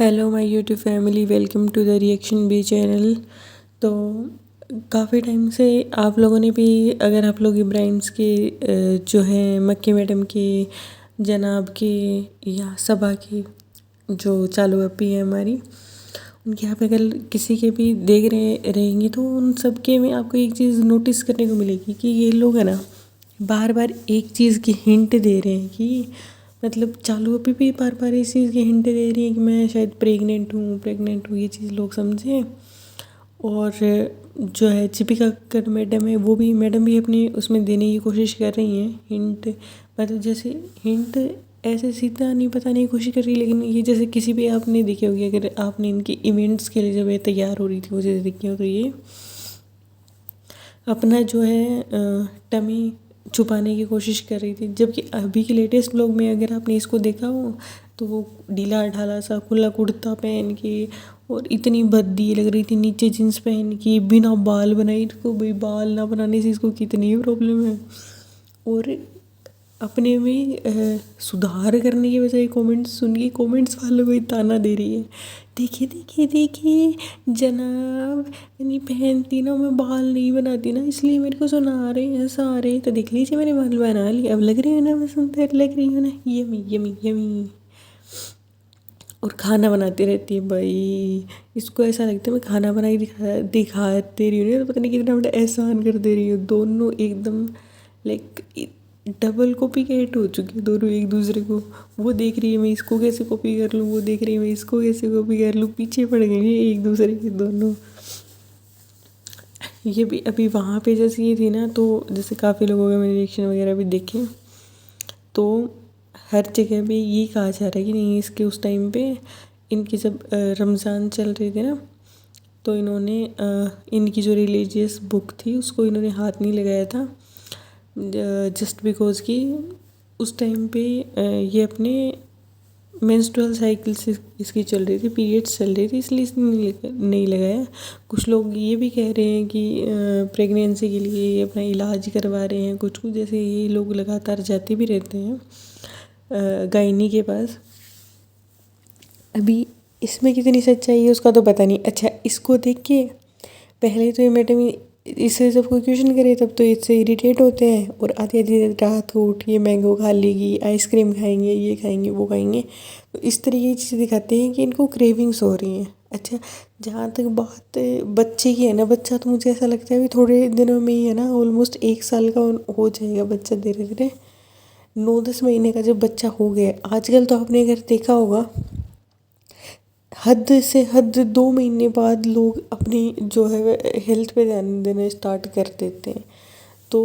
Hello my YouTube family, welcome to the reaction B channel. तो काफ़ी time से आप लोगों ने भी, अगर आप लोग इब्राहिम्स के जो है मक्की मैडम के, जनाब के या सबा की जो चालू अपी है हमारी, उनके यहाँ पे अगर किसी के भी देख रहे रहेंगे तो उन सब के में आपको एक चीज़ नोटिस करने को मिलेगी कि ये लोग है ना बार बार एक चीज़ की हिंट दे रहे हैं कि मतलब चालू अभी भी बार बार इस चीज़ की हिंट दे रही है कि मैं शायद प्रेग्नेंट हूँ, ये चीज़ लोग समझें। और जो है दीपिका कक्कड़ मैडम है, वो भी मैडम भी अपनी उसमें देने की कोशिश कर रही हैं हिंट। मतलब जैसे हिंट ऐसे सीधा नहीं बताने की कोशिश कर रही, लेकिन ये जैसे किसी भी आपने देखी होगी, अगर आपने इनके इवेंट्स के लिए जब ये तैयार हो रही थी वो चीज़ें देखी हो, तो ये अपना जो है टमी छुपाने की कोशिश कर रही थी। जबकि अभी के लेटेस्ट ब्लॉग में अगर आपने इसको देखा हो तो वो ढीला ढाला सा खुला कुर्ता पहन के और इतनी भद्दी लग रही थी, नीचे जींस पहन के, बिना बाल बनाई। इसको भाई बाल ना बनाने से इसको कितनी प्रॉब्लम है। और अपने में सुधार करने के बजाय कमेंट्स सुन के कमेंट्स वालों को ही ताना दे रही है। देखिए देखिए देखिए जनाब, नहीं पहनती ना, मैं बाल नहीं बनाती ना, इसलिए मेरे को सुना रहे हैं सारे। तो देख लीजिए मैंने बाल बना लिए, अब लग रही हूँ ना मैं सुंदर, लग रही हूँ ना, यमी यमी यमी। और खाना बनाती रहती है भाई, इसको ऐसा लगता है मैं खाना बनाई दिखाते रही हूँ ना, तो पता नहीं कितना बड़ा एहसान कर दे रही हूँ। दोनों एकदम लाइक डबल कॉपी कैट हो चुकी है दोनों एक दूसरे को। वो देख रही है मैं इसको कैसे कॉपी कर लूँ, वो देख रही है मैं इसको कैसे कॉपी कर लूँ, पीछे पड़ गए हैं एक दूसरे के दोनों। ये भी अभी वहाँ पे जैसे ये थी ना, तो जैसे काफ़ी लोगों के मैंने रिएक्शन वगैरह भी देखे, तो हर जगह पे ये कहा जा रहा है कि नहीं, इसके उस टाइम पे इनकी जब रमज़ान चल रही थी ना, तो इन्होंने इनकी जो रिलीजियस बुक थी उसको इन्होंने हाथ नहीं लगाया था, जस्ट बिकॉज कि उस टाइम पे ये अपने मेंस्ट्रुअल साइकिल से इसकी चल रही थी, पीरियड्स चल रही थी, इसलिए इसने नहीं लगाया। कुछ लोग ये भी कह रहे हैं कि प्रेगनेंसी के लिए ये अपना इलाज करवा रहे हैं, कुछ कुछ जैसे ये लोग लगातार जाते भी रहते हैं गायनी के पास। अभी इसमें कितनी सच्चाई है उसका तो पता नहीं। अच्छा, इसको देख के पहले तो ये मैडम इससे जब कोई क्वेश्चन करे तब तो इससे इरिटेट होते हैं, और आधी आधी रात को उठ के मैंगो खा लेगी, आइसक्रीम खाएंगे, ये खाएंगे, वो खाएंगे। तो इस तरीके की चीज़ें दिखाते हैं कि इनको क्रेविंग्स हो रही हैं। अच्छा, जहाँ तक बात बच्चे की है ना, बच्चा तो मुझे ऐसा लगता है अभी थोड़े दिनों में ही है ना, ऑलमोस्ट 1 साल का हो जाएगा बच्चा धीरे धीरे। 9-10 महीने का जब बच्चा हो गया, आजकल तो आपने अगर देखा होगा हद से हद 2 महीने बाद लोग अपनी जो है हेल्थ पे ध्यान देना स्टार्ट कर देते हैं। तो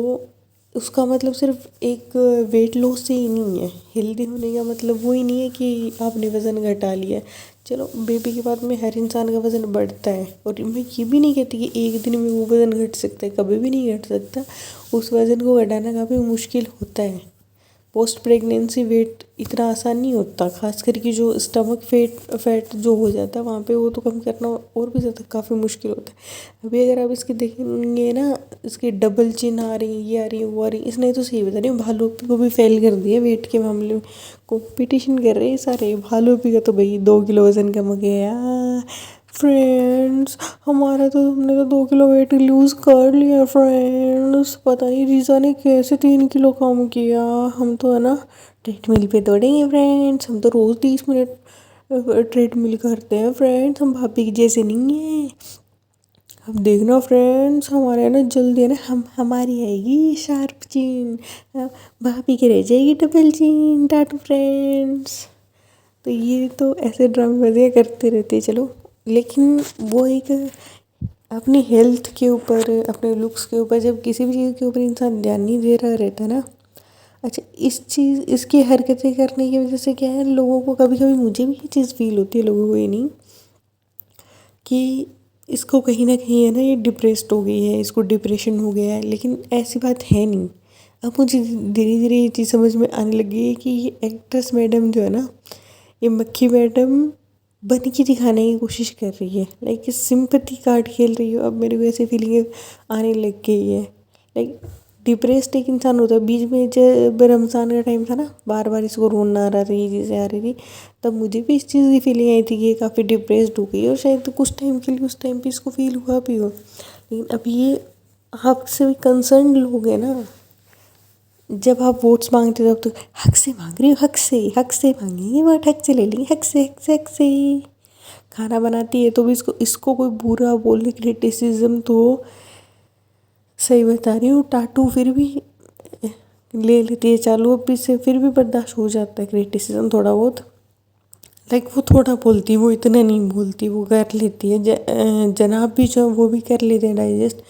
उसका मतलब सिर्फ एक वेट लॉस से ही नहीं है, हेल्दी होने का मतलब वो ही नहीं है कि आपने वज़न घटा लिया। चलो बेबी के बाद में हर इंसान का वज़न बढ़ता है, और मैं ये भी नहीं कहती कि एक दिन में वो वज़न घट सकता है, कभी भी नहीं घट सकता। उस वज़न को घटाना काफ़ी मुश्किल होता है। पोस्ट प्रेगनेंसी वेट इतना आसान नहीं होता, खास करके जो स्टमक फैट जो हो जाता है वहाँ पे, वो तो कम करना और भी ज़्यादा काफ़ी मुश्किल होता है। अभी अगर आप इसके देखेंगे ना, इसकी डबल चिन आ रही है, ये आ रही है, वो आ रही है। इसने तो सही बता रही हूँ, भालू को भी फेल कर दिया वेट के मामले में। कंपटीशन कर रहे हैं सारे। भालू का तो भाई 2 किलो वज़न कम हो गया फ्रेंड्स हमारा, तो हमने तो 2 किलो वेट लूज़ कर लिया फ्रेंड्स। पता नहीं रीज़ा ने कैसे 3 किलो कम किया। हम तो है ना ट्रेडमिल पे दौड़ेंगे फ्रेंड्स, हम तो रोज़ 30 मिनट ट्रेडमिल करते हैं फ्रेंड्स, हम भाभी की जैसे नहीं है। अब देखना फ्रेंड्स, हमारे है ना जल्दी है ना, हमारी आएगी शार्प चीन, भाभी की रह जाएगी डबल चीन। टाटू फ्रेंड्स। तो ये तो ऐसे ड्रामेबाजियाँ करते रहते हैं। चलो, लेकिन वो एक अपनी हेल्थ के ऊपर, अपने लुक्स के ऊपर, जब किसी भी चीज़ के ऊपर इंसान ध्यान नहीं दे रहा रहता ना। अच्छा, इसकी हरकतें करने की वजह से क्या है, लोगों को कभी कभी, मुझे भी ये चीज़ फील होती है, लोगों को ये नहीं, कि इसको कहीं ना कहीं है ना ये डिप्रेस्ड हो गई है, इसको डिप्रेशन हो गया है। लेकिन ऐसी बात है नहीं। अब मुझे धीरे धीरे ये चीज़ समझ में आने लगी है कि ये एक्ट्रेस मैडम जो है ना, ये मक्खी मैडम बन के दिखाने की कोशिश कर रही है। सिंपैथी कार्ड खेल रही हो। अब मेरे को ऐसी फीलिंग आने लग गई है। लाइक डिप्रेस्ड एक इंसान होता है। बीच में जब रमज़ान का टाइम था ना, बार बार इसको रोना आ रहा था, ये चीज़ें आ रही थी, तब मुझे भी इस चीज़ की फीलिंग आई थी कि ये काफ़ी डिप्रेस्ड हो गई है, और शायद कुछ टाइम के लिए उस टाइम पे इसको फील हुआ भी हो। लेकिन अब ये आपसे भी कंसर्न लोग हैं ना, जब आप वोट्स मांगते हो तो हक से मांग रही हो, हक से मांगेंगे वोट, हक से ले लेंगे, हक से। खाना बनाती है तो भी इसको इसको कोई बुरा बोले, क्रिटिसिज्म तो सही बता रही हूँ, टाटू फिर भी ले लेती है चालू, अब इससे फिर भी बर्दाश्त हो जाता है क्रिटिसिज्म थोड़ा बहुत। लाइक वो थोड़ा बोलती है, वो इतना नहीं बोलती, वो कर लेती है। जनाब भी जो वो भी कर लेते हैं डाइजेस्ट।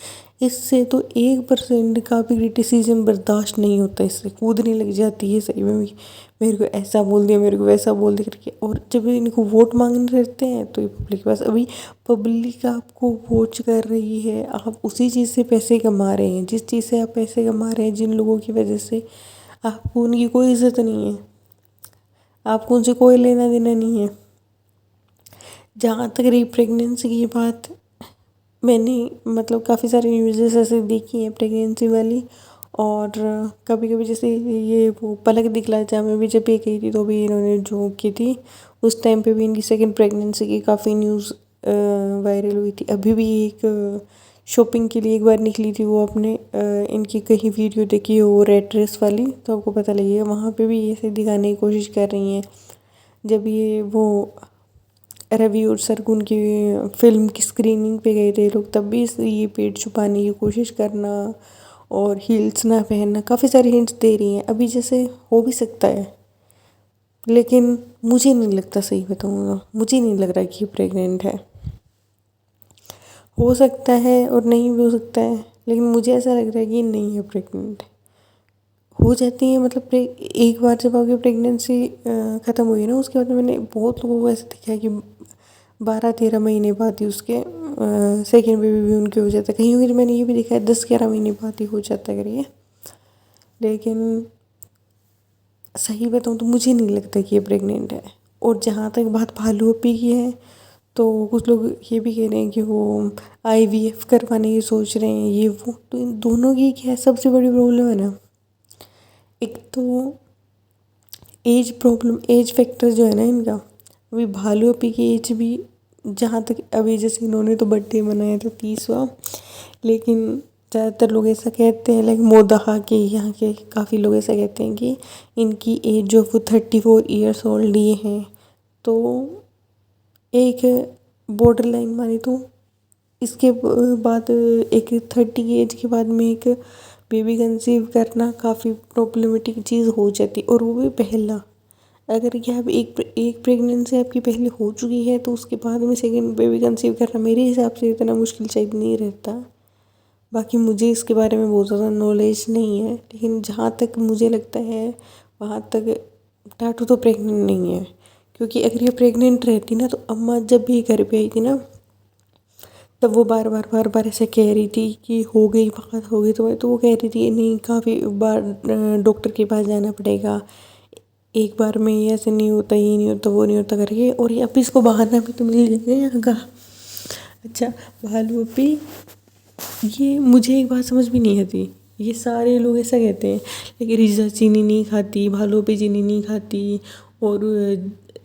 इससे तो 1% का भी क्रिटिसिज्म बर्दाश्त नहीं होता, इससे कूदने लग जाती है सही में भी, मेरे को ऐसा बोल दिया, मेरे को वैसा बोल दिया करके। और जब इनको वोट मांगने रहते हैं तो ये पब्लिक के पास, अभी पब्लिक आपको वोट कर रही है, आप उसी चीज़ से पैसे कमा रहे हैं, जिस चीज़ से आप पैसे कमा रहे हैं, जिन लोगों की वजह से आपको उनकी कोई इज्जत नहीं है, आपको उनसे कोई लेना देना नहीं है। जहाँ तक रही प्रेगनेंसी की बात, मैंने मतलब काफ़ी सारी न्यूज़ेस ऐसे देखी हैं प्रेगनेंसी वाली। और कभी कभी जैसे ये वो पलक दिखला जा में भी जब ये गई थी तो भी इन्होंने जो की थी, उस टाइम पे भी इनकी सेकंड प्रेगनेंसी की काफ़ी न्यूज़ वायरल हुई थी। अभी भी एक शॉपिंग के लिए एक बार निकली थी वो, अपने इनकी कहीं वीडियो देखी हो रेड ड्रेस वाली, तो आपको पता लगेगा। वहाँ पे भी ऐसे दिखाने की कोशिश कर रही हैं। जब ये वो रवि और सरगुन की फिल्म की स्क्रीनिंग पे गए थे लोग, तब भी ये पेट छुपाने की कोशिश करना और हील्स ना पहनना, काफ़ी सारी हिंट्स दे रही हैं। अभी जैसे हो भी सकता है, लेकिन मुझे नहीं लगता, सही बताऊँगा मुझे नहीं लग रहा कि ये प्रेग्नेंट है। हो सकता है और नहीं भी हो सकता है, लेकिन मुझे ऐसा लग रहा है कि ये नहीं है प्रेग्नेंट। हो जाती है मतलब एक बार जब आपकी प्रेगनेंसी ख़त्म हुई ना, उसके बाद मैंने बहुत लोगों को ऐसे देखा है कि 12-13 महीने बाद ही उसके सेकेंड बेबी भी उनके हो जाता है। कहीं कहीं मैंने ये भी देखा है 10-11 महीने बाद ही हो जाता है करिए। लेकिन सही बताऊँ तो मुझे नहीं लगता कि ये प्रेग्नेंट है। और जहाँ तक बात भालू अपी की है, तो कुछ लोग ये भी कह रहे हैं कि वो IVF करवाने की सोच रहे हैं, ये वो। तो इन दोनों की क्या है, सबसे बड़ी प्रॉब्लम है ना, एक तो एज प्रॉब्लम, एज फैक्टर जो है ना इनका। अभी भालू अपी की एज भी, जहाँ तक अभी जैसे इन्होंने तो बर्थडे मनाया था 30वां, लेकिन ज़्यादातर लोग ऐसा कहते हैं, लाइक मोदहा के यहाँ के काफ़ी लोग ऐसा कहते हैं कि इनकी एज जो वो 34 ईयर्स ओल्ड ये हैं। तो एक बॉर्डर लाइन मानी तो इसके बाद एक 30 एज के बाद में एक बेबी कंसीव करना काफ़ी प्रॉब्लमेटिक चीज़ हो जाती, और वो भी पहला। अगर क्या आप एक प्रेगनेंसी आपकी पहले हो चुकी है, तो उसके बाद में सेकंड बेबी कंसीव करना मेरे हिसाब से इतना मुश्किल शायद नहीं रहता। बाकी मुझे इसके बारे में बहुत ज़्यादा नॉलेज नहीं है, लेकिन जहाँ तक मुझे लगता है वहाँ तक टाटू तो प्रेग्नेंट नहीं है। क्योंकि अगर ये प्रेग्नेंट रहती ना, तो अम्मा जब भी घर पे आई थी ना, तब वो बार बार ऐसे कह रही थी कि हो गई बात, हो गई। तो वो कह रही थी नहीं, काफ़ी बार डॉक्टर के पास जाना पड़ेगा, एक बार में ये ऐसे नहीं होता, ये नहीं होता, वो नहीं होता करके। और ये अब इसको बहाना भी तो मिल जाएगा यहाँ का। अच्छा, भालू अपी, ये मुझे एक बात समझ भी नहीं आती, ये सारे लोग ऐसा कहते हैं लेकिन रिजा चीनी नहीं खाती, भालू अपी चीनी नहीं खाती, और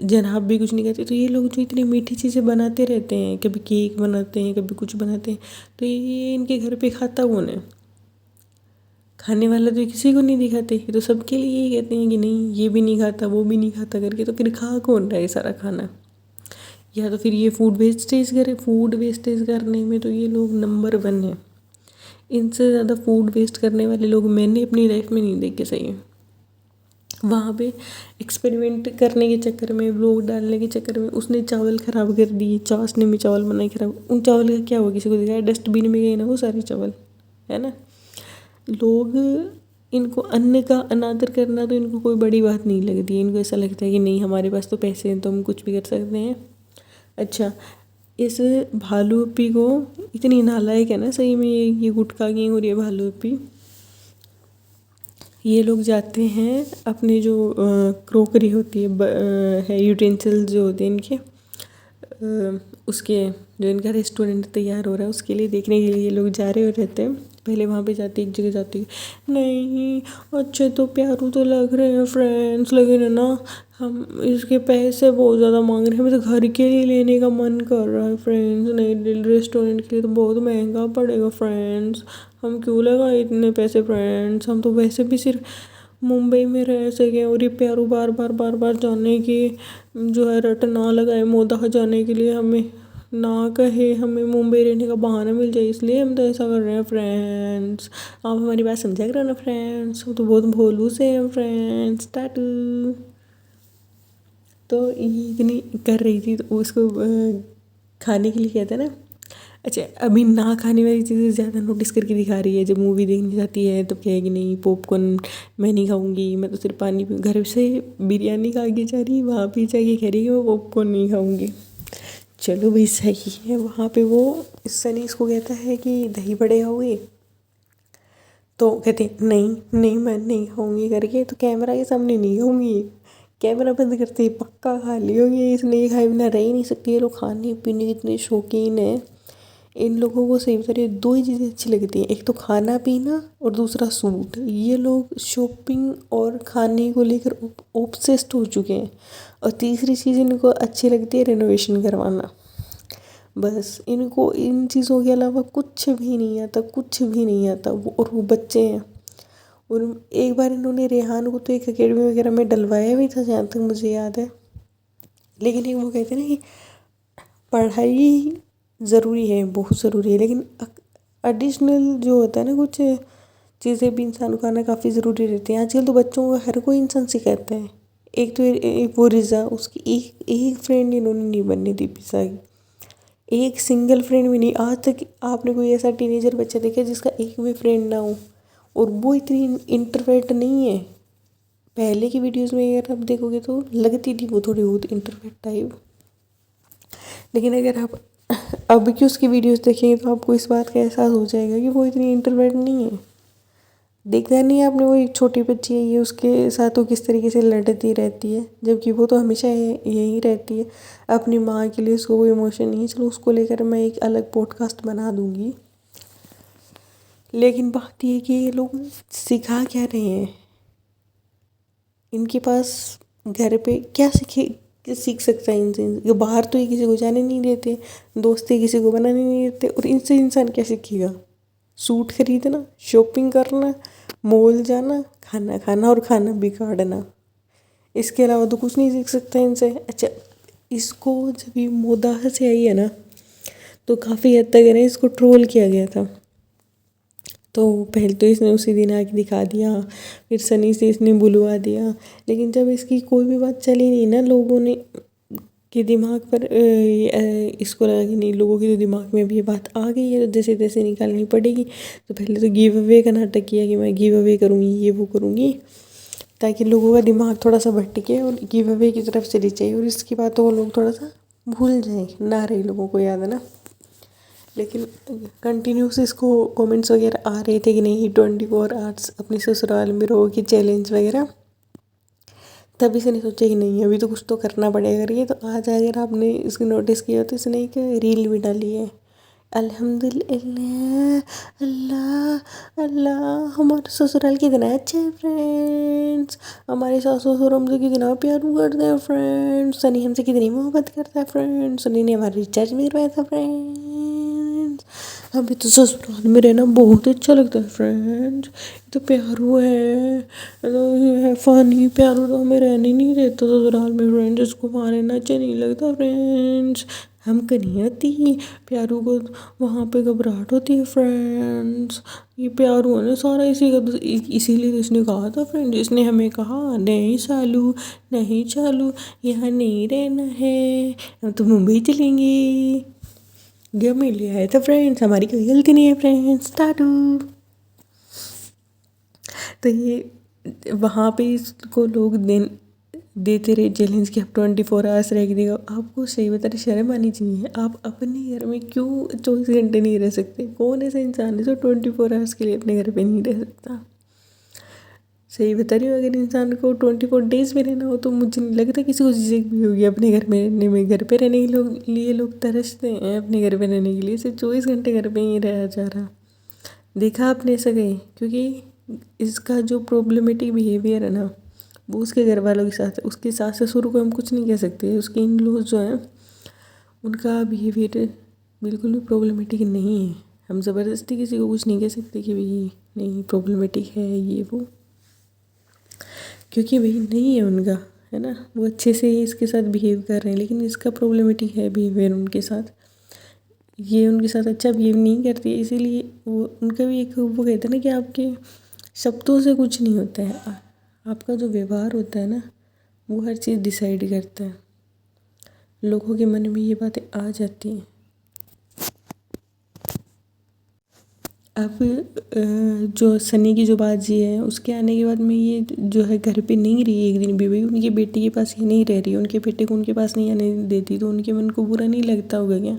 जनाब भी कुछ नहीं खाती। तो ये लोग जो इतनी मीठी चीज़ें बनाते रहते हैं, कभी केक बनाते हैं, कभी कुछ बनाते हैं, तो ये इनके घर पे खाता कौन है? खाने वाला तो किसी को नहीं दिखाते, ये तो सबके लिए यही कहते हैं कि नहीं ये भी नहीं खाता, वो भी नहीं खाता करके। तो फिर खा कौन रहा है सारा खाना? या तो फिर ये फूड वेस्टेज करने में तो ये लोग नंबर 1 है। इनसे ज़्यादा फूड वेस्ट करने वाले लोग मैंने अपनी लाइफ में नहीं देखे, सही है। वहाँ पे एक्सपेरिमेंट करने के चक्कर में, व्लॉग डालने के चक्कर में उसने चावल ख़राब कर दिए, चाशनी में चावल बनाए ख़राब। उन चावल का क्या हुआ, किसी को दिखाया? डस्टबिन में गए ना वो सारे चावल, है ना। लोग इनको अन्न का अनादर करना तो इनको कोई बड़ी बात नहीं लगती है। इनको ऐसा लगता है कि नहीं हमारे पास तो पैसे हैं तो हम कुछ भी कर सकते हैं। अच्छा, इस भालू अपी को इतनी नालायक है ना सही में, ये गुटखा गैंग और ये भालू अपी, ये लोग जाते हैं अपने जो क्रोकरी होती है यूटेंसिल्स जो होते हैं इनके, उसके जो इनका रेस्टोरेंट तैयार हो रहा है उसके लिए देखने के लिए ये लोग जा रहे हो रहते हैं। पहले वहाँ पे जाती, एक जगह जाती, नहीं अच्छे तो प्यारू तो लग रहे हैं फ्रेंड्स, लेकिन है ना हम इसके पैसे बहुत ज़्यादा मांग रहे हैं, हमें तो घर के लिए लेने का मन कर रहा है फ्रेंड्स, नहीं रेस्टोरेंट के लिए तो बहुत महंगा पड़ेगा फ्रेंड्स, हम क्यों लगाए इतने पैसे फ्रेंड्स, हम तो वैसे भी सिर्फ मुंबई में रह सकें और ये प्यारू बार बार बार बार जाने की जो है रट ना लगाए मोदा जाने के लिए, हमें ना कहे, हमें मुंबई रहने का बहाना मिल जाए, इसलिए हम तो ऐसा कर रहे हैं फ्रेंड्स, आप हमारी बात समझा करो ना फ्रेंड्स, वो तो बहुत भोलू से हैं फ्रेंड्स, टाटू। तो ये इतनी कर रही थी तो उसको खाने के लिए कहते हैं ना, अच्छा अभी ना खाने वाली चीज़ें ज़्यादा नोटिस करके दिखा रही है, जब मूवी देखने जाती है तो कहेगी नहीं पॉपकॉर्न मैं नहीं खाऊंगी, मैं तो सिर्फ पानी घर से बिरयानी खा के जा रही, वहाँ पे जाके कह रही है मैं पॉपकॉर्न नहीं खाऊंगी। चलो भाई सही है, वहाँ पे वो सनी इसको कहता है कि दही बड़े खाओगे, तो कहते नहीं नहीं मैं नहीं खाऊंगी करके, तो कैमरा के सामने नहीं खाऊंगी, कैमरा बंद करते ही पक्का खा ली होगी इसने, ये खाए बिना रह ही नहीं सकती, ये लोग खाने पीने के इतने शौकीन है, इन लोगों को सही बता रही दो ही चीज़ें अच्छी लगती हैं, एक तो खाना पीना और दूसरा सूट, ये लोग शॉपिंग और खाने को लेकर ऑब्सेस्ड हो चुके हैं, और तीसरी चीज़ इनको अच्छी लगती है रेनोवेशन करवाना, बस इनको इन चीज़ों के अलावा कुछ भी नहीं आता, कुछ भी नहीं आता, और वो बच्चे हैं, और एक बार इन्होंने रेहान को तो एक अकेडमी वगैरह में डलवाया भी था जहाँ तक मुझे याद है, लेकिन एक वो कहते हैं ना कि पढ़ाई ज़रूरी है, बहुत ज़रूरी है, लेकिन एडिशनल जो होता है ना कुछ चीज़ें भी इंसान को आना काफ़ी ज़रूरी रहती हैं, आजकल तो बच्चों को हर कोई इंसान सिखाता है, एक तो वो रिज़ा उसकी एक फ्रेंड इन्होंने नहीं बनने दी पिसा की, एक सिंगल फ्रेंड भी नहीं, आज तक आपने कोई ऐसा टीनेजर बच्चा देखा जिसका एक भी फ्रेंड ना हो, और वो इतनी इंट्रोवर्ट नहीं है, पहले की वीडियोस में अगर आप देखोगे तो लगती थी वो थोड़ी बहुत इंट्रोवर्ट टाइप, लेकिन अगर आप अब की उसकी वीडियोस देखेंगे तो आपको इस बात का एहसास हो जाएगा कि वो इतनी इंट्रोवर्ट नहीं है, देखा नहीं आपने वो एक छोटी बच्ची है ये उसके साथ वो किस तरीके से लड़ती रहती है, जबकि वो तो हमेशा यही रहती है, अपनी माँ के लिए उसको कोई इमोशन नहीं है, चलो उसको लेकर मैं एक अलग पॉडकास्ट बना दूँगी, लेकिन बात ये है कि ये लोग सिखा क्या रहे हैं, इनके पास घर पे क्या सीख सकता है इनसे, ये बाहर तो ये किसी को जाने नहीं देते, दोस्ती किसी को बनाने नहीं देते, और इनसे इंसान क्या सीखेगा, सूट खरीदना, शॉपिंग करना, मॉल जाना, खाना खाना और खाना बिगाड़ना, इसके अलावा तो कुछ नहीं सीख सकता इनसे। अच्छा इसको जब ये मोदाह से आई है ना तो काफ़ी हद तक है ना इसको ट्रोल किया गया था, तो पहले तो इसने उसी दिन आके दिखा दिया, फिर सनी से इसने बुलवा दिया, लेकिन जब इसकी कोई भी बात चली नहीं ना लोगों ने के दिमाग पर इसको लगा कि नहीं लोगों के तो दिमाग में भी ये बात आ गई है तो जैसे तैसे निकालनी पड़ेगी, तो पहले तो गिव अवे का नाटक किया कि मैं गिव अवे करूँगी ये वो करूँगी, ताकि लोगों का दिमाग थोड़ा सा भटके और गिव अवे की तरफ चली जाए, और इसकी बात तो वो लोग थोड़ा सा भूल जाएँ, ना रही लोगों को याद है ना, लेकिन कंटिन्यूस इसको कमेंट्स वगैरह आ रहे थे कि नहीं 24 आवर्स अपने ससुराल में रहो कि चैलेंज वगैरह, तभी से नहीं सोचा कि नहीं अभी तो कुछ तो करना पड़ेगा करके, तो आज अगर आपने इसको नोटिस किया तो इसने एक रील भी डाली है, अल्हम्दुलिल्लाह अल्लाह अल्लाह हमारे ससुराल कितना अच्छा है फ्रेंड्स, हमारे सास ससुर हमसे कितना प्यार करते हैं फ्रेंड्स, सनी हमसे कितनी मोहब्बत करता है फ्रेंड्स, सनी ने हमारा रिचार्ज भी करवाया था फ्रेंड्स, हमें तो ससुराल में रहना बहुत अच्छा लगता है फ्रेंड्स, तो प्यारू है तो ये है फ़नी, प्यारू तो हमें रहने नहीं देता ससुराल में फ्रेंड्स, इसको वहाँ रहना अच्छा नहीं लगता फ्रेंड्स, हमको नहीं होती, प्यारू को वहाँ पे घबराहट होती है फ्रेंड्स, ये प्यारू है ना सारा इसी का, इसीलिए तो इसने कहा था फ्रेंड्स, इसने हमें कहा नहीं सालू नहीं चालू यहाँ नहीं रहना है, हम तो मुंबई चलेंगे, गया मिल लिया है तो फ्रेंड्स हमारी कोई गलती नहीं है फ्रेंड्स, टाटू। तो ये वहाँ पे इसको लोग देते रहे चैलेंज कि आप 24 आवर्स रह के देखो, आपको सही बता रहे शर्म आनी चाहिए, आप अपने घर में क्यों 24 घंटे नहीं रह सकते, कौन ऐसा इंसान है जो 24 आवर्स के लिए अपने घर पे नहीं रह सकता, सही बता रही हूँ, अगर इंसान को 24 डेज में रहना हो तो मुझे नहीं लगता किसी को झिझक भी होगी अपने घर में रहने में, घर पे रहने के लिए लोग तरसते हैं अपने घर पे रहने के लिए, सिर्फ 24 घंटे घर पे ही रहा जा रहा, देखा आपने ऐसा कहीं? क्योंकि इसका जो प्रॉब्लमेटिक बिहेवियर है ना, वो उसके घर वालों के साथ है। उसके सास ससुर को हम कुछ नहीं कह सकते, उसके इन लॉज जो हैं उनका बिहेवियर बिल्कुल भी प्रॉब्लमेटिक नहीं है। हम ज़बरदस्ती किसी को कुछ नहीं कह सकते कि भाई नहीं प्रॉब्लमेटिक है ये वो, क्योंकि भाई नहीं है उनका, है ना। वो अच्छे से ही इसके साथ बिहेव कर रहे हैं, लेकिन इसका प्रॉब्लमेटिक है बिहेवियर उनके साथ। ये उनके साथ अच्छा बिहेव नहीं करती है, इसीलिए वो उनका भी एक वो कहते हैं ना कि आपके शब्दों से कुछ नहीं होता है, आपका जो व्यवहार होता है ना वो हर चीज़ डिसाइड करता है। लोगों के मन में ये बातें आ जाती हैं। अब जो सनी की जो बाजी है उसके आने के बाद में ये जो है घर पे नहीं रही एक दिन भी, भाई उनकी बेटी के पास ये नहीं रह रही, उनके बेटे को उनके पास नहीं आने देती, तो उनके मन को बुरा नहीं लगता होगा क्या,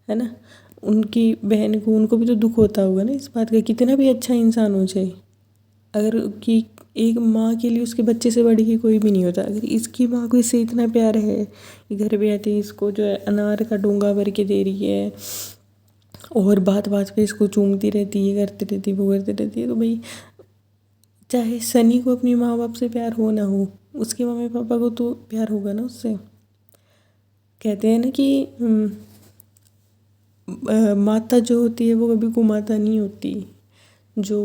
है ना। उनकी बहन को उनको भी तो दुख होता होगा ना इस बात का, कितना भी अच्छा इंसान हो जाए, अगर कि एक माँ के लिए उसके बच्चे से बढ़ के कोई भी नहीं होता। अगर इसकी माँ को इससे इतना प्यार है, घर पे आते ही इसको जो है अनार का डोंगा भर के दे रही है और बात बात पे इसको चूमती रहती है, करती रहती है, वो करती रहती है, तो भाई चाहे सनी को अपनी माँ बाप से प्यार हो ना हो, उसके मम्मी पापा को तो प्यार होगा ना उससे। कहते हैं ना कि माता जो होती है वो कभी कुमाता नहीं होती। जो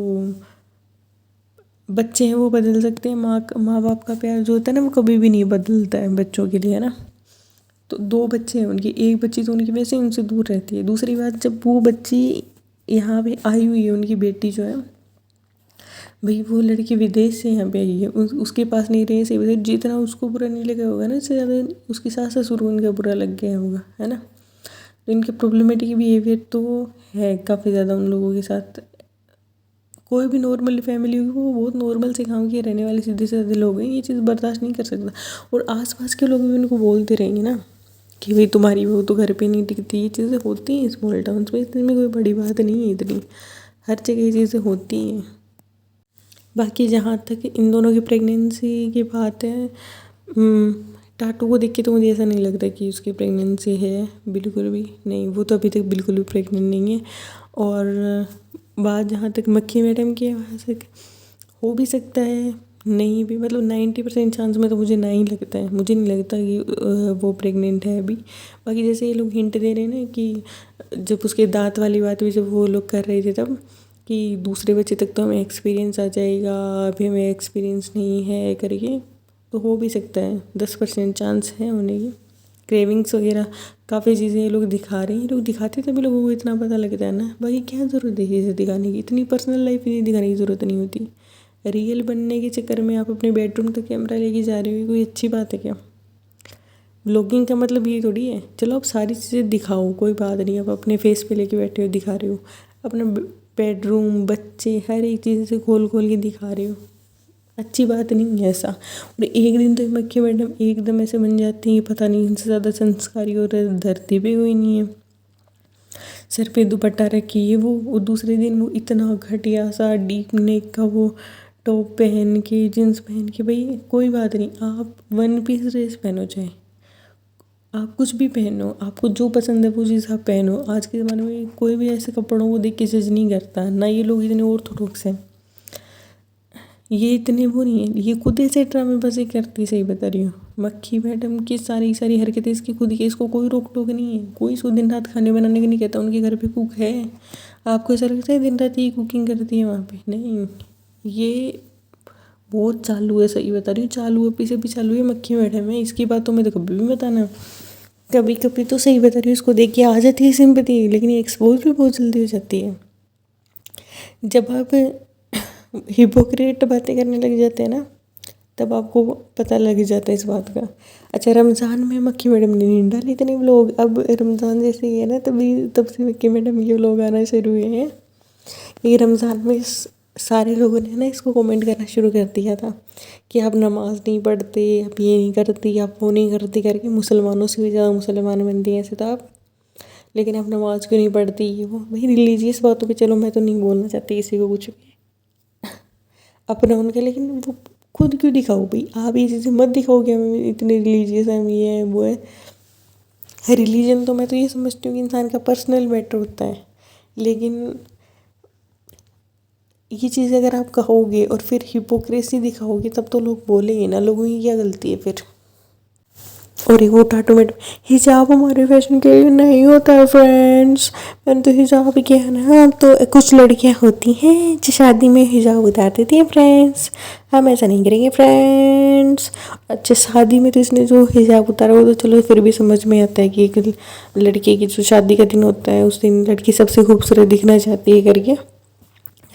बच्चे हैं वो बदल सकते हैं, माँ बाप का प्यार जो होता है ना वो कभी भी नहीं बदलता है बच्चों के लिए, है ना। तो दो बच्चे हैं उनके, एक बच्ची तो उनकी वैसे उनसे दूर रहती है, दूसरी बात जब वो बच्ची यहाँ पे आई हुई है, उनकी बेटी जो है, भाई वो लड़की विदेश से यहाँ पे आई है, उसके पास नहीं रही सही बता, जितना उसको बुरा नहीं लगा होगा ना, इससे ज़्यादा उसकी सास ससुर को उनका बुरा लग गया होगा, है ना। तो इनके प्रॉब्लमेटिक बिहेवियर तो है काफ़ी ज़्यादा उन लोगों के साथ। कोई भी नॉर्मल फैमिली होगी वो बहुत नॉर्मल से गाँव के रहने वाले सीधे साधे लोग हैं, ये चीज़ बर्दाश्त नहीं कर सकता। और आसपास के लोग भी उनको बोलते रहेंगे ना कि भाई तुम्हारी बहू तो घर पे नहीं टिकती, ये चीज़ें होती हैं स्मॉल टाउन्स में, इसमें कोई बड़ी बात नहीं है इतनी, हर जगह ये चीज़ें होती हैं। बाकी जहाँ तक इन दोनों की प्रेगनेंसी की बात है, टाटू को देख के तो मुझे ऐसा नहीं लगता कि उसकी प्रेगनेंसी है, बिल्कुल भी नहीं, वो तो अभी तक बिल्कुल भी प्रेग्नेंट नहीं है। और बात जहाँ तक मक्खी मैडम की है, वहाँ से हो भी सकता है, नहीं भी, मतलब 90% चांस में तो मुझे नहीं लगता है, मुझे नहीं लगता कि वो प्रेग्नेंट है अभी। बाकी जैसे ये लोग हिंट दे रहे हैं ना कि जब उसके दांत वाली बात भी जब वो लोग कर रहे थे तब, कि दूसरे बच्चे तक तो हमें एक्सपीरियंस आ जाएगा, अभी हमें एक्सपीरियंस नहीं है करके, तो हो भी सकता है, 10% चांस है होने की। क्रेविंग्स वगैरह काफ़ी चीज़ें ये लोग दिखा रहे हैं, ये लोग दिखाते तभी लोगों को इतना पता लगता है ना, बाकी क्या ज़रूरत है इसे दिखाने की, इतनी पर्सनल लाइफ इतनी दिखाने की ज़रूरत नहीं होती। रियल बनने के चक्कर में आप अपने बेडरूम तक कैमरा लेके जा रहे हो, कोई अच्छी बात है क्या। ब्लॉगिंग का मतलब ये थोड़ी है, चलो आप सारी चीज़ें दिखाओ कोई बात नहीं, आप अपने फेस पे लेके बैठे हो दिखा रहे हो, अपना बेडरूम बच्चे हर एक चीज़ से खोल खोल के दिखा रहे हो, अच्छी बात नहीं है ऐसा। और एक दिन तो मक्खी मैडम एकदम ऐसे बन जाती है, पता नहीं इनसे ज़्यादा संस्कारी और धरती पे कोई नहीं है, सिर पे दुपट्टा रखी है वो, और दूसरे दिन वो इतना घटिया सा डीप नेक का वो टॉप पहन के, जींस पहन के, भाई कोई बात नहीं, आप वन पीस ड्रेस पहनो, चाहे आप कुछ भी पहनो, आपको जो पसंद है वो चीज़ आप पहनो। आज के ज़माने में कोई भी ऐसे कपड़ों को देख के जज नहीं करता ना, ये लोग इतने ऑर्थोडॉक्स हैं, ये इतने वो नहीं है, ये खुद ऐसे ड्रामेबाजी करती, सही बता रही हूँ। मक्खी मैडम की सारी सारी हरकतें इसकी खुद की, इसको कोई रोक टोक नहीं है, कोई इसको दिन रात खाने बनाने का नहीं कहता, उनके घर पे कुक है। आपको ऐसा लगता है दिन रात ये कुकिंग करती है वहाँ पे, नहीं, ये बहुत चालू है, सही बता रही हूँ, चालू है, पीछे भी चालू है मक्खी मैडम है, इसकी बातों में तो कभी भी बताना। कभी कभी तो सही बता रही हूँ, इसको देख के आ जाती है सिंपैथी, लेकिन ये एक्सपोज भी बहुत जल्दी हो जाती है। जब आप हिपोक्रेट बातें करने लग जाते हैं ना, तब आपको पता लग जाता है इस बात का। अच्छा, रमज़ान में मक्खी मैडम ने नहीं डाले इतने व्लॉग, अब रमज़ान जैसे ही है ना तब से मक्खी मैडम के व्लॉग आना शुरू हुए हैं। ये रमज़ान में सारे लोगों ने ना इसको कमेंट करना शुरू कर दिया था कि आप नमाज नहीं पढ़ते, आप ये नहीं करती, आप वो नहीं करती करके, मुसलमानों से भी ज़्यादा मुसलमान बनती हैं ऐसे तो आप, लेकिन आप नमाज क्यों नहीं पढ़ती, ये वो, भाई रिलीजियस बातों पे चलो मैं तो नहीं बोलना चाहती किसी को कुछ भी अपना उनका, लेकिन वो खुद क्यों दिखाओ भाई, आप ये चीज़ें मत दिखाओ कि हम इतने रिलीजियस हैं, हम ये हैं वो है। रिलीजन तो मैं तो ये समझती हूँ कि इंसान का पर्सनल मैटर होता है, लेकिन ये चीज़ अगर आप कहोगे और फिर हिपोक्रेसी दिखाओगे तब तो लोग बोलेंगे ना, लोगों की क्या गलती है फिर। और एक वो टाटोमेट हिजाब हमारे फैशन के लिए नहीं होता है फ्रेंड्स। मैंने तो हिजाब किया ना, तो कुछ लड़कियां होती हैं जो शादी में हिजाब उतार देती हैं फ्रेंड्स, हम ऐसा नहीं करेंगे फ्रेंड्स। अच्छा शादी में तो इसने जो हिजाब उतारा वो तो चलो फिर भी समझ में आता है कि एक लड़के की जो शादी का दिन होता है उस दिन लड़की सबसे खूबसूरत दिखना चाहती है करके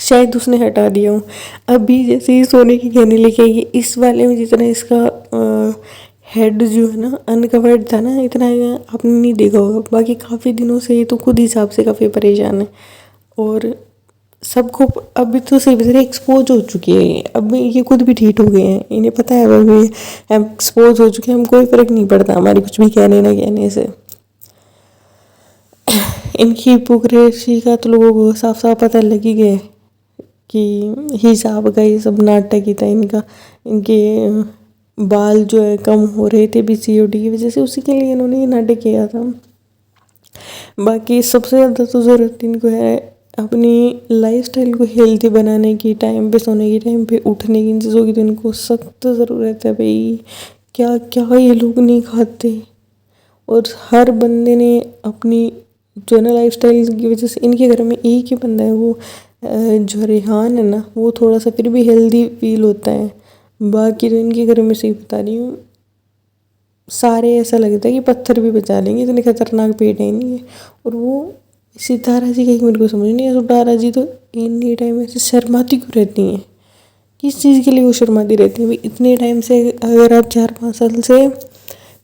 शायद उसने हटा दिया हूँ। अभी जैसे ही सोने की गहने लेके आई है, इस वाले में जितना इसका हेड जो है ना अनकवर्ड था ना, इतना आपने नहीं देखा होगा। बाकी काफ़ी दिनों से ये तो खुद हिसाब से काफ़ी परेशान है और सबको अभी तो सही तरह एक्सपोज हो चुकी है। अब ये खुद भी ठीक हो गए हैं, इन्हें पता है अभी हम एक्सपोज हो चुके हैं, हम कोई फ़र्क नहीं पड़ता हमारी कुछ भी कहने ना कहने से। इनकी हिपोक्रेसी का तो लोगों को साफ साफ पता लग ही गया कि हिसाब का ये सब नाटक ही था इनका। इनके बाल जो है कम हो रहे थे पीसीओडी की वजह से, उसी के लिए इन्होंने ये नाटक किया था। बाकी सबसे ज़्यादा तो ज़रूरत इनको है अपनी लाइफस्टाइल को हेल्दी बनाने की, टाइम पे सोने की, टाइम पे उठने की, इन चीज़ों की तो इनको सख्त ज़रूरत है भाई। क्या क्या ये लोग नहीं खाते। और हर बंदे ने अपनी जो है ना लाइफस्टाइल की वजह से, इनके घर में एक ही बंदा है वो जो रेहान है ना, वो थोड़ा सा फिर भी हेल्दी फील होता है। बाकी तो इनके घर में सही बता रही हूँ, सारे ऐसा लगता है कि पत्थर भी बचा लेंगे, इतने खतरनाक पेट है इनके। और वो सितारा जी का मेरे को समझ नहीं है, सितारा जी तो एनी टाइम ऐसे शर्माती क्यों रहती हैं, किस चीज़ के लिए वो शर्माती रहती है भाई। इतने टाइम से अगर आप 4-5 साल से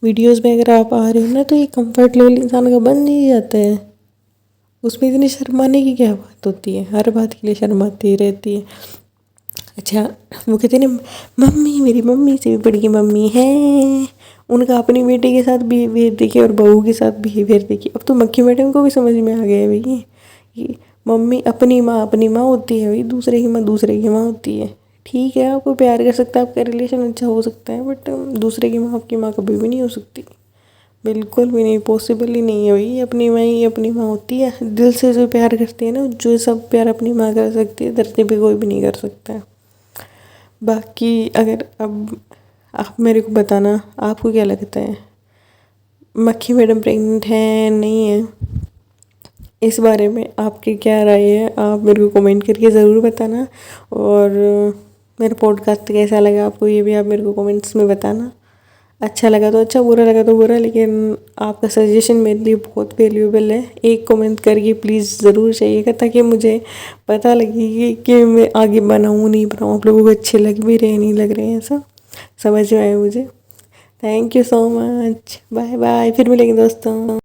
वीडियोस में अगर आप आ रहे हो ना, तो ये कंफर्ट लेवल इंसान का बन नहीं जाता है। उसमें इतनी शर्माने की क्या बात होती है, हर बात के लिए शर्माती रहती है। अच्छा वो कहते हैं ना मम्मी, मेरी मम्मी से भी बड़ी मम्मी है, उनका अपनी बेटे के साथ बिहेवियर देखिए और बहू के साथ बिहेवियर देखिए। अब तो मक्खी मैडम को भी समझ में आ गया है भाई कि मम्मी अपनी माँ होती है भाई, दूसरे की माँ दूसरे की माँ होती है। ठीक है आपको प्यार कर सकता है, आपका रिलेशन अच्छा हो सकता है, बट दूसरे की माँ आपकी माँ कभी भी नहीं हो सकती, बिल्कुल भी नहीं, पॉसिबल ही नहीं है भाई। अपनी माँ ही अपनी माँ होती है, दिल से जो प्यार करती है ना, जो सब प्यार अपनी माँ कर सकती है धरती पे कोई भी नहीं कर सकता है। बाकी अगर अब आप मेरे को बताना आपको क्या लगता है, मक्खी मैडम प्रेग्नेंट है नहीं है, इस बारे में आपकी क्या राय है, आप मेरे को कमेंट करके ज़रूर बताना। और मेरा पॉडकास्ट कैसा लगा आपको ये भी आप मेरे को कमेंट्स में बताना। अच्छा लगा तो अच्छा, बुरा लगा तो बुरा, लेकिन आपका सजेशन मेरे लिए बहुत वैल्यूएबल है। एक कमेंट करके प्लीज़ ज़रूर चाहिएगा ताकि मुझे पता लगे कि मैं आगे बनाऊँ नहीं बनाऊँ, आप लोगों को अच्छे लग भी रहे नहीं लग रहे हैं, ऐसा समझ में आए मुझे। Thank you so much, bye bye, फिर मिलेंगे दोस्तों।